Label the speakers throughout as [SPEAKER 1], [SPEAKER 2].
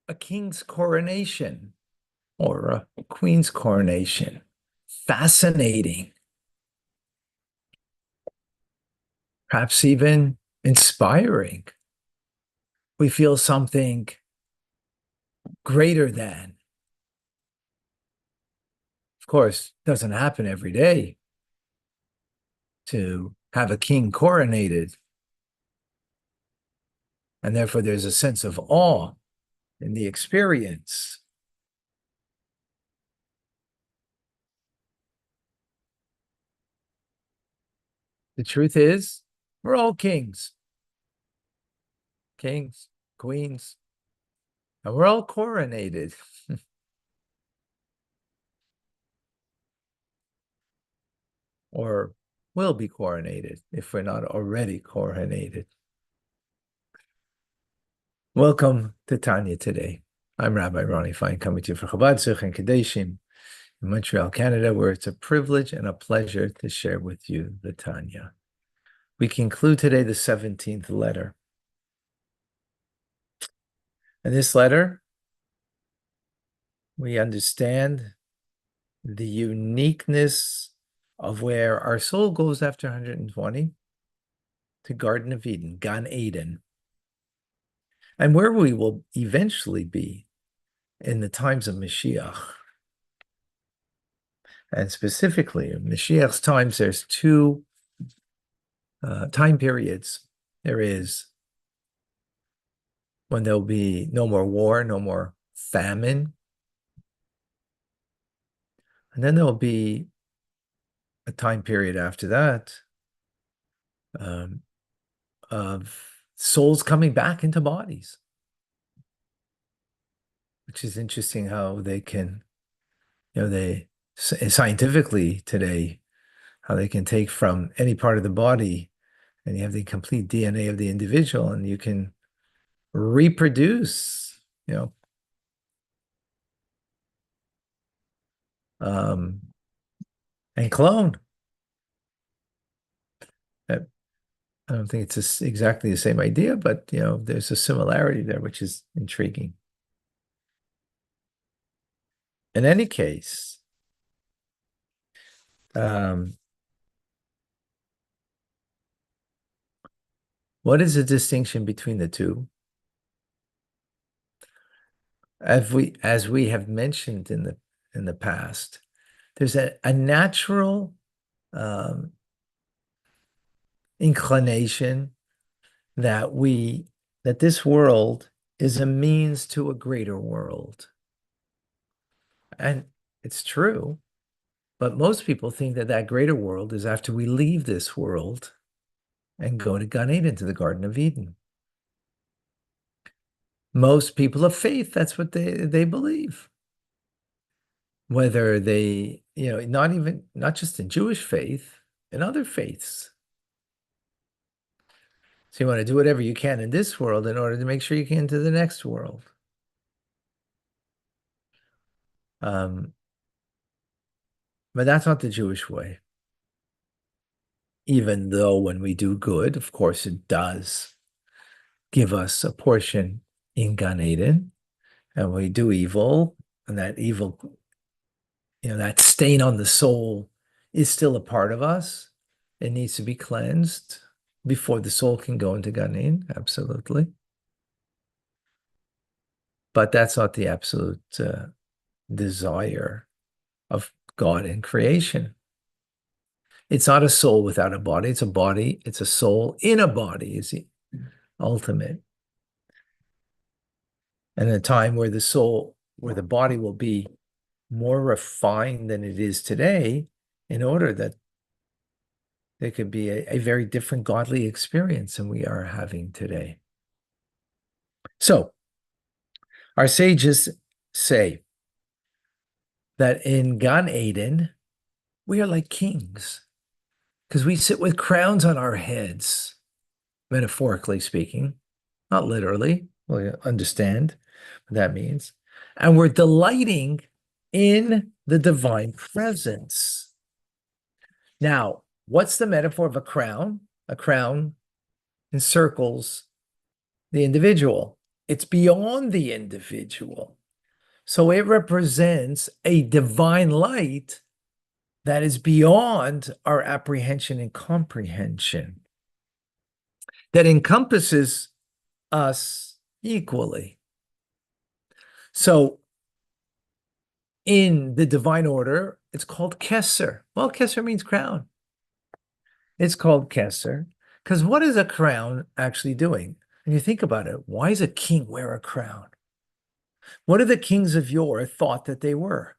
[SPEAKER 1] a king's coronation or a queen's coronation. Fascinating, perhaps even inspiring. We feel something greater than. Of course, it doesn't happen every day to have a king coronated, and therefore there's a sense of awe in the experience. The truth is, we're all kings, queens, and we're all coronated, or will be coronated if we're not already coronated. Welcome to Tanya today. I'm Rabbi Ronnie Fine, coming to you from Chabad Zich and Kadeshim in Montreal, Canada, where it's a privilege and a pleasure to share with you the Tanya. We conclude today the 17th letter. In this letter, we understand the uniqueness of where our soul goes after 120 to Garden of Eden, Gan Eden, and where we will eventually be in the times of Mashiach. And specifically, in Mashiach's times, there's two time periods. There is when there'll be no more war, no more famine. And then there'll be a time period after that of souls coming back into bodies, which is interesting how they can, they scientifically today, how they can take from any part of the body and you have the complete DNA of the individual and you can reproduce, and clone. I don't think it's exactly the same idea, but there's a similarity there, which is intriguing. In any case, what is the distinction between the two? As we have mentioned in the past, there's a natural inclination that this world is a means to a greater world. And it's true, but most people think that greater world is after we leave this world and go to Gan Eden, to the Garden of Eden. Most people of faith, that's what they believe. Whether they, not just in Jewish faith, in other faiths. So you want to do whatever you can in this world in order to make sure you can to the next world. But that's not the Jewish way. Even though when we do good, of course, it does give us a portion in Gan Eden, and we do evil, and that evil, that stain on the soul is still a part of us. It needs to be cleansed before the soul can go into Gan Eden, absolutely. But that's not the absolute desire of God in creation. It's not a soul without a body. It's a body. It's a soul in a body is the ultimate. And a time where the body will be more refined than it is today, in order that there could be a very different godly experience than we are having today. So, our sages say that in Gan Eden, we are like kings because we sit with crowns on our heads, metaphorically speaking, not literally. Well, you understand what that means. And we're delighting in the divine presence. Now, what's the metaphor of a crown? A crown encircles the individual. It's beyond the individual. So it represents a divine light that is beyond our apprehension and comprehension, that encompasses us equally. So in the divine order, it's called Kesser. Well, Kesser means crown. It's called Kesser because what is a crown actually doing? And you think about it, why does a king wear a crown? What do the kings of yore thought that they were?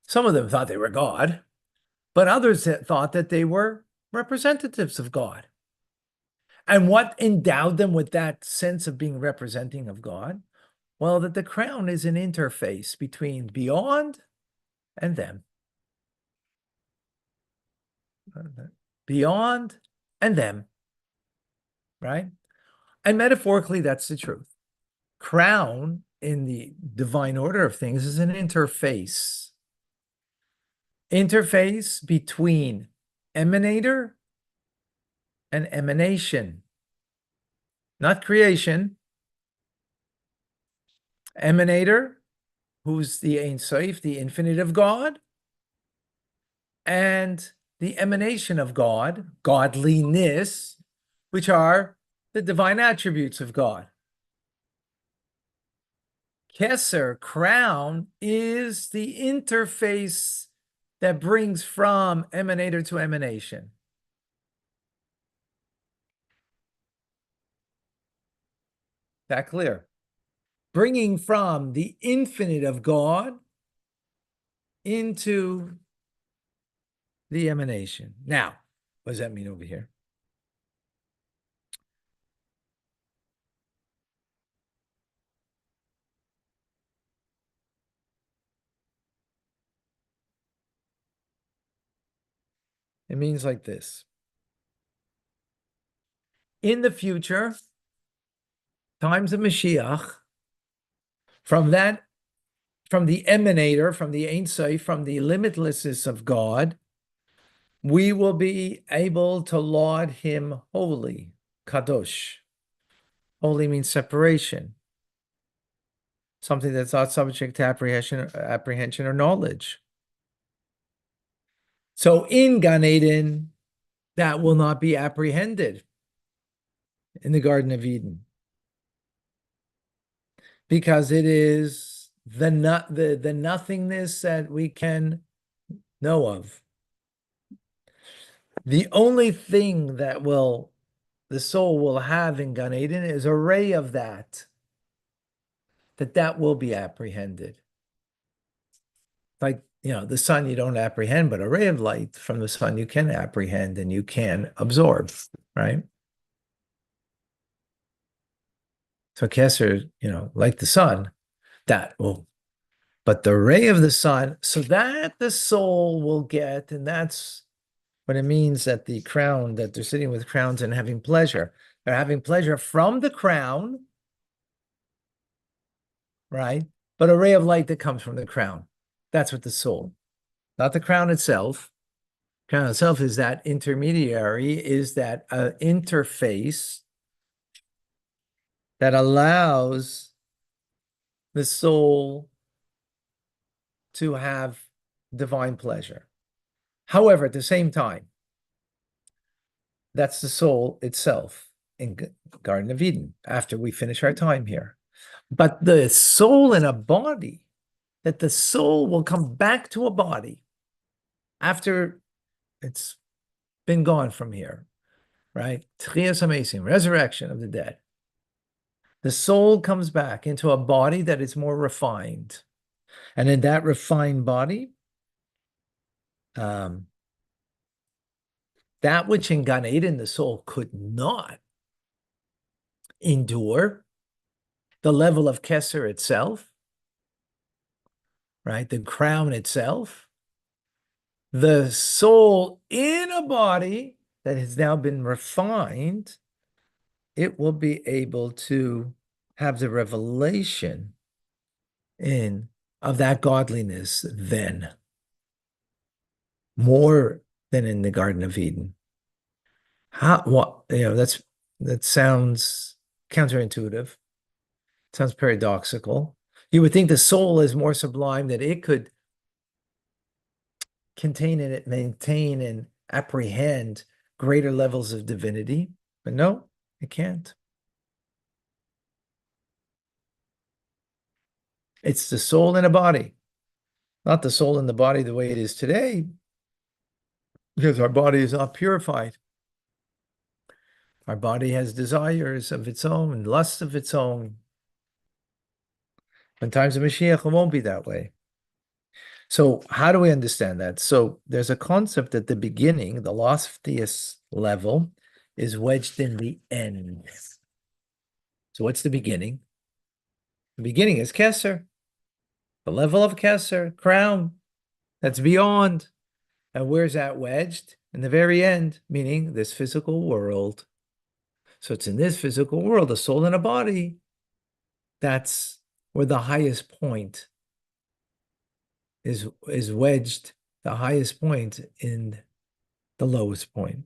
[SPEAKER 1] Some of them thought they were God, but others thought that they were representatives of God. And what endowed them with that sense of being representing of God? Well, that the crown is an interface between beyond and them. Beyond and them, right? And metaphorically, that's the truth. Crown in the divine order of things is an interface. Interface between emanator and emanation. Not creation. Emanator, who's the Ein Sof, the infinite of God, and the emanation of God, godliness, which are the divine attributes of God. Kesser, crown, is the interface that brings from emanator to emanation. That clear? Bringing from the infinite of God into the emanation. Now, what does that mean over here? It means like this. In the future, times of Mashiach, from the emanator, from the Ein Sof, from the limitlessness of God, we will be able to laud him holy, kadosh. Holy means separation, something that's not subject to apprehension or knowledge. So in Gan Eden, that will not be apprehended in the Garden of Eden, because it is the nothingness that we can know of. The only thing that the soul will have in Gan Eden is a ray of that will be apprehended. Like, the sun you don't apprehend, but a ray of light from the sun you can apprehend and you can absorb, right? So Kesser, like the sun, but the ray of the sun, so that the soul will get, and that's what it means that the crown, that they're sitting with crowns and having pleasure. They're having pleasure from the crown, right? But a ray of light that comes from the crown. That's what the soul, not the crown itself. Crown itself is that intermediary, is that interface that allows the soul to have divine pleasure. However, at the same time, that's the soul itself in Garden of Eden after we finish our time here. But the soul in a body, that the soul will come back to a body after it's been gone from here, right? Tchias HaMesim, resurrection of the dead. The soul comes back into a body that is more refined. And in that refined body, that which in Gan Eden the soul could not endure, the level of Kesser itself, right? The crown itself, the soul in a body that has now been refined, it will be able to have the revelation of that godliness then, more than in the Garden of Eden. That sounds counterintuitive. Sounds paradoxical. You would think the soul is more sublime, that it could contain in it, maintain and apprehend greater levels of divinity, but no, it can't. It's the soul in a body, not the soul in the body the way it is today, because our body is not purified. Our body has desires of its own, lusts of its own. In times of Mashiach, it won't be that way. So how do we understand that? So there's a concept at the beginning, the loftiest level is wedged in the end. So what's the beginning? The beginning is Kesser, the level of Kesser, crown, that's beyond. And where's that wedged? In the very end, meaning this physical world. So it's in this physical world, a soul and a body. That's where the highest point is wedged, the highest point in the lowest point.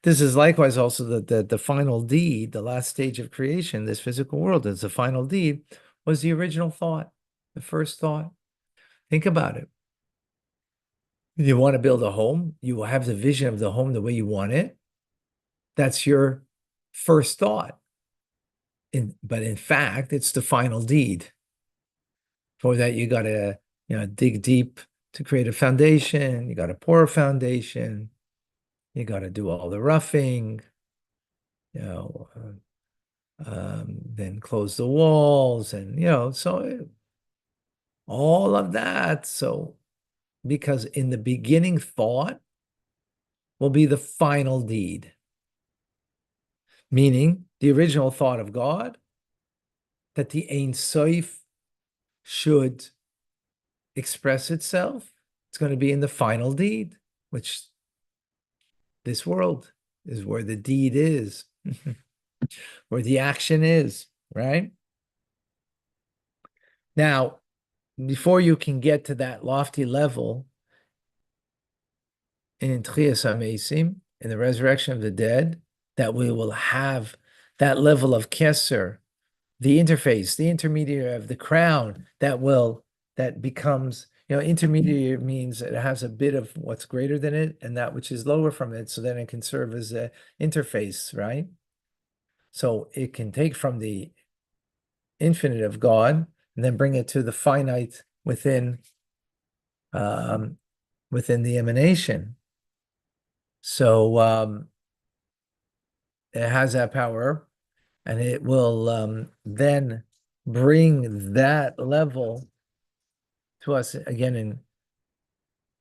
[SPEAKER 1] This is likewise also the final deed, the last stage of creation, this physical world, is the final deed, was the original thought, the first thought. Think about it. You want to build a home, you will have the vision of the home the way you want it. That's your first thought. But in fact, it's the final deed. For that, you got to dig deep to create a foundation. You got to pour a foundation. You got to do all the roughing. Then close the walls, and so all of that. So, because in the beginning thought will be the final deed, meaning the original thought of God, that the Ein Sof should express itself. It's going to be in the final deed, which this world is where the deed is, where the action is, right? Now, before you can get to that lofty level in Tchias HaMesim, in the resurrection of the dead, that we will have that level of Keser, the interface, the intermediary of the crown, that becomes, intermediary means it has a bit of what's greater than it and that which is lower from it, so then it can serve as an interface, right? So it can take from the infinite of God and then bring it to the finite within the emanation. So it has that power, and it will then bring that level to us again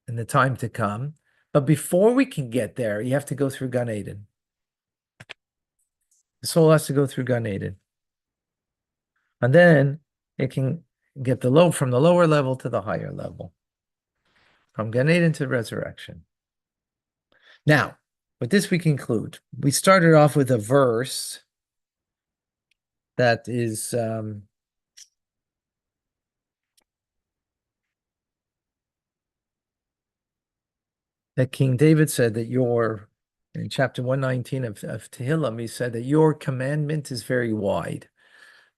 [SPEAKER 1] in the time to come. But before we can get there, you have to go through Gan Eden. The soul has to go through Gan Eden. And then it can get from the lower level to the higher level. From Gan Eden to resurrection. Now, with this we conclude. We started off with a verse that is that King David said that in chapter 119 of Tehillim, he said that your commandment is very wide.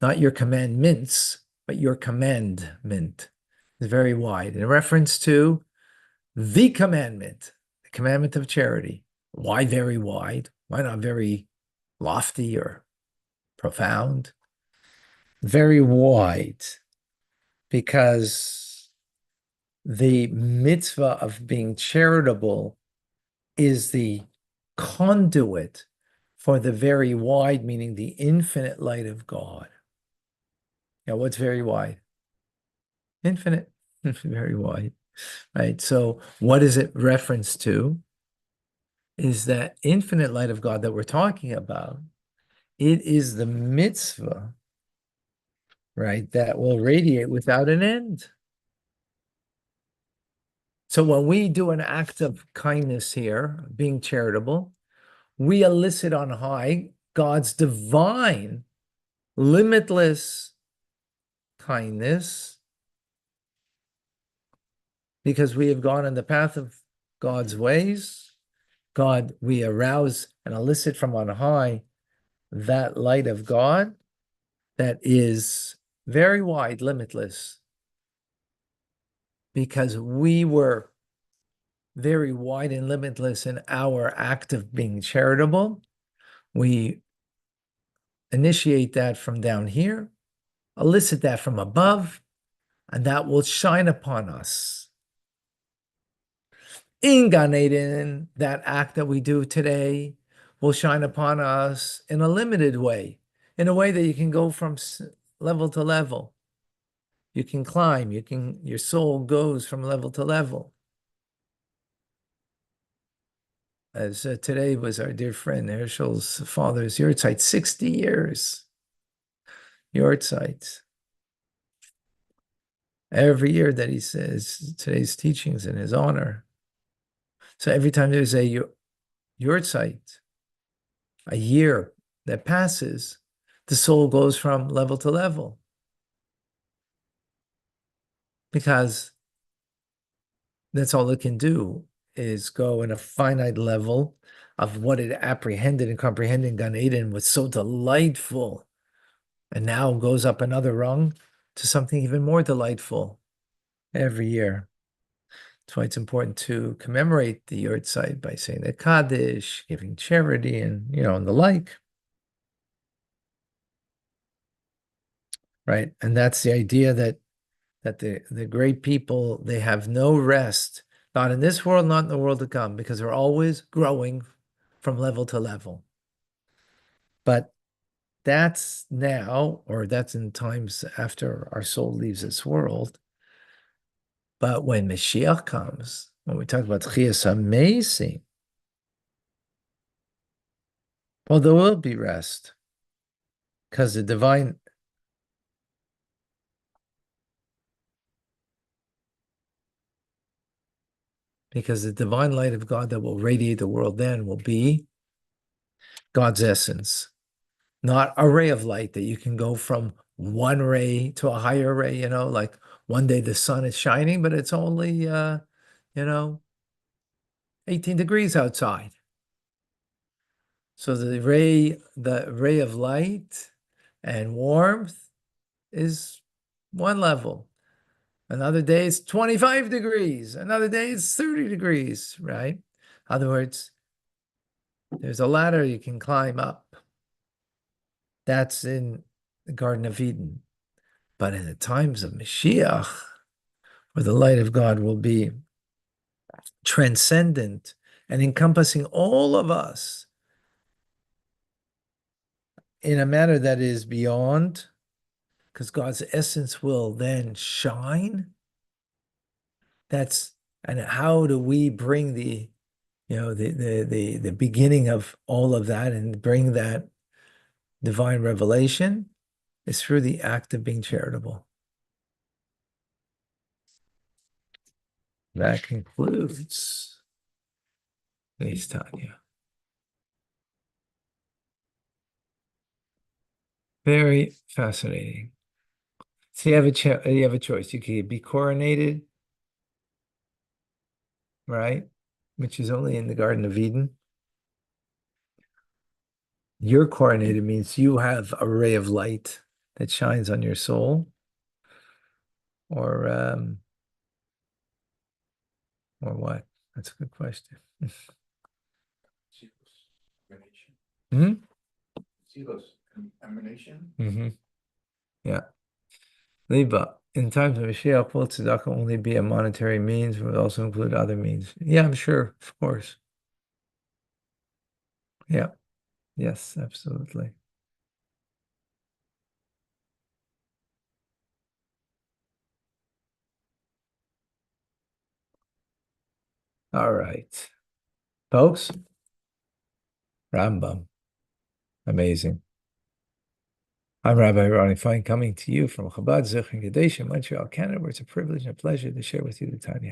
[SPEAKER 1] Not your commandments, but your commandment is very wide. In reference to the commandment of charity. Why very wide? Why not very lofty or profound? Very wide, because the mitzvah of being charitable is the conduit for the very wide, meaning the infinite light of God. Now, what's very wide? Infinite, very wide, right? So what is it reference to? Is that infinite light of God that we're talking about. It is the mitzvah, right, that will radiate without an end. So when we do an act of kindness here, being charitable, we elicit on high God's divine, limitless kindness, because we have gone in the path of God's ways. God, we arouse and elicit from on high that light of God that is very wide, limitless, because we were very wide and limitless in our act of being charitable. We initiate that from down here, elicit that from above, and that will shine upon us. In Gan Eden, that act that we do today will shine upon us in a limited way, in a way that you can go from level to level. You can climb, your soul goes from level to level. As today was our dear friend Herschel's father's yahrzeit, 60 years yahrzeit. Every year that he says today's teachings in his honor. So every time there's a yahrzeit, a year that passes, the soul goes from level to level. Because that's all it can do, is go in a finite level of what it apprehended and comprehended in Gan Eden was so delightful, and now goes up another rung to something even more delightful every year. That's why it's important to commemorate the yahrzeit by saying the Kaddish, giving charity, and and the like. Right? And that's the idea that the great people, they have no rest, not in this world, not in the world to come, because they're always growing from level to level. But that's now, or that's in times after our soul leaves this world. But when Mashiach comes, when we talk about Chias HaMesim, well, there will be rest, because the divine light of God that will radiate the world then will be God's essence, not a ray of light that you can go from one ray to a higher ray, like one day the sun is shining, but it's only, 18 degrees outside. So the ray of light and warmth is one level. Another day it's 25 degrees. Another day it's 30 degrees, right? In other words, there's a ladder you can climb up. That's in the Garden of Eden. But in the times of Mashiach, where the light of God will be transcendent and encompassing all of us in a manner that is beyond, because God's essence will then shine. And how do we bring the beginning of all of that and bring that divine revelation? Is through the act of being charitable. That concludes today's Tanya. Very fascinating. So you have a choice. You could be coronated, right? Which is only in the Garden of Eden. You're coronated means you have a ray of light that shines on your soul. Or what? That's a good question. Hmm? Emanation? Mm-hmm. Yeah. Liba, in times of Mashiach, will tzedakah only be a monetary means, or will also include other means? Yeah, I'm sure, of course. Yeah. Yes, absolutely. All right. Folks, Rambam. Amazing. I'm Rabbi Ronnie Fine, coming to you from Chabad Zech in Montreal, Canada, where it's a privilege and a pleasure to share with you the Tanya.